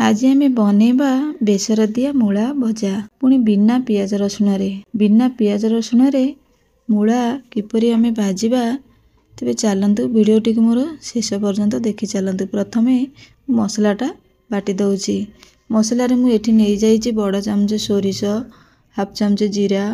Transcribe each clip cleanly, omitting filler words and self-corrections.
आज आमे बनेबा बेसर दिया मूला भजा पुणी बिना पियाज रसुण रे मूला किपरि आमे भाजिबा। तेबे चलतु वीडियोटी को मोर शेष पर्यंत देखि चलतु। प्रथमे मसलाटा बाटी दउची। मसला रे मु एठी नै जाईची बड़ चामच सोरिष, हाफ चामच जीरा,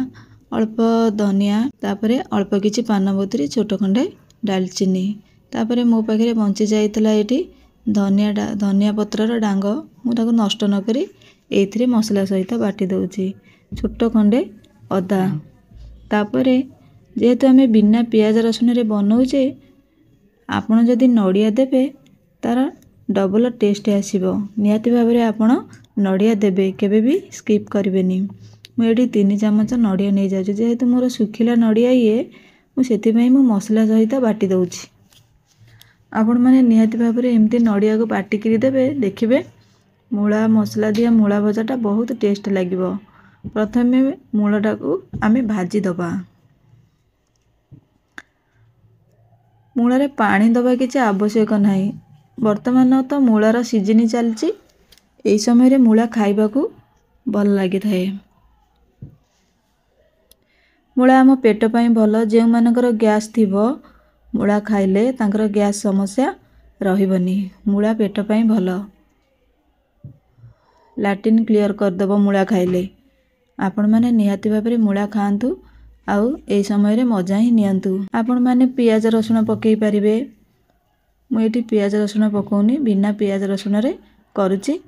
अल्प धनिया, तापरे अल्प किछि पानबुतरी, छोट खंडे डालचीनी। तापरे मो पाखरे बंची जाइतला एठी धनिया पत्रर डांग। मु ताको नष्ट न करी एथिरे मसला सहित बाटी दउची। छोट खंडे अदा। तापरे जेहेतु आमे बिना पियाज रसुण रे बनौचे, आपण जदि नड़िया देबे तार डबल टेस्ट आसीबो। निहाती भाव में आपण नड़िया देबे, केबे भी स्किप करिवेनी। मु एठी 3 चामच नड़िया नै जाउची। जेहेतु मोर सुखिला नड़िया ये मु सेति पई मु मसला सहित बाटी दउची। आपण माने निहाती भाव में एमती नड़िया को बाटी करी देबे, देखिबे मूला मसला दिया मूला भजाटा बहुत टेस्ट लागिबो। प्रथमे मूलाटा को आमे भाजी दबा। मूलारे पानी दबा किछि आवश्यक नाही। वर्तमान तो मूलार सीजन चलची। एई समय रे मूला खाइबा को भल लागि थाए। मूला आम पेट पई भल। जे मानकर गैस थिबो मूला खाइले तांकर गैस समस्या रहिबनी। मूला पेट पई भल। लैट्रिन क्लियर कर दबो मूला खाइले। आपण माने निहाती भाव में मूला खांतु। आउ ए समय रे मजा ही नियंतु। आपण माने पियाज रसुण पकई पारिबे। मु एठी पियाज रसुण पकोनी, बिना पियाज रसुण रे करूची।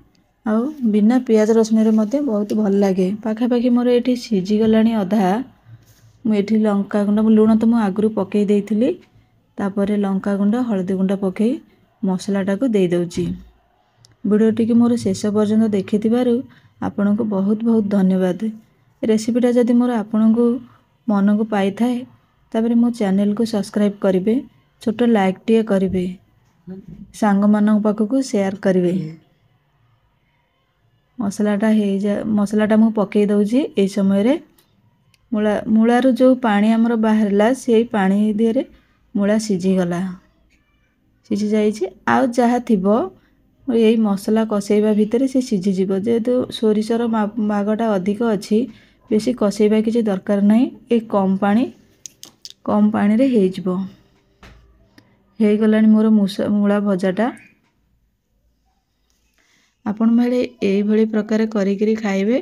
आउ बिना पियाज रसुण रे मते बहुत भल लागे। पाखा पाखी मोर एठी सिझी गलानी अधा। मु एठी लंका गुंड लूण तो मु आगरु पकई देइथिली। तापरे लंका गुंड हळदी गुंड पकई मसलाटा को देई दउची। वीडियोटी के मोर शेष पर्यंत देखिथिबारु आपनको बहुत बहुत धन्यवाद। रेसिपीटा जदि मोर आपनको मन को पाई थाए तापरे मो चैनल को सब्सक्राइब करिवे, छोट लाइक टिए करिवे, सांग मानक पाखकु शेयर करिवे। मसलाटा मु पकई दउची। ए समय रे मूलारू जो पानी हमर बाहरला सेई पानी दिरे मूला सिझी गला, सिझी जाइछि। आउ जहा थिबो एई मसला कसेइबा भितरे से सिझी जिवो। जेहेतु सोरिषर भागटा अधिक अछि, बेसी कसेइबा किछि दरकार नाही। ए कम पानी रे हेइ जिवो। हेइ गलानी मोर मूला भजाटा। आपण माने एई भली प्रकार करी करी खाइबे।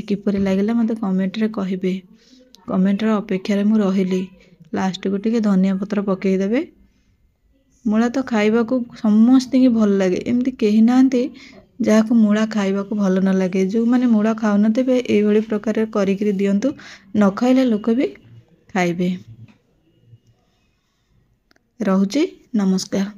किपरि लागिला मते कमेंट रे कहिबे। कमेंट रे अपेक्षा रे मु रहिली। लास्ट को टिके धनिया पत्र पकई देबे। मूला तो खाइबा को समस्त की भल लागे। एमती केही नांती जाहाको मूला खाइबा को भल न लागे। जो माने मूला खाउ न तेबे एई भली प्रकार करी करी दियंतु। न खाइले लोक भी खाइबे। रहुची, नमस्कार।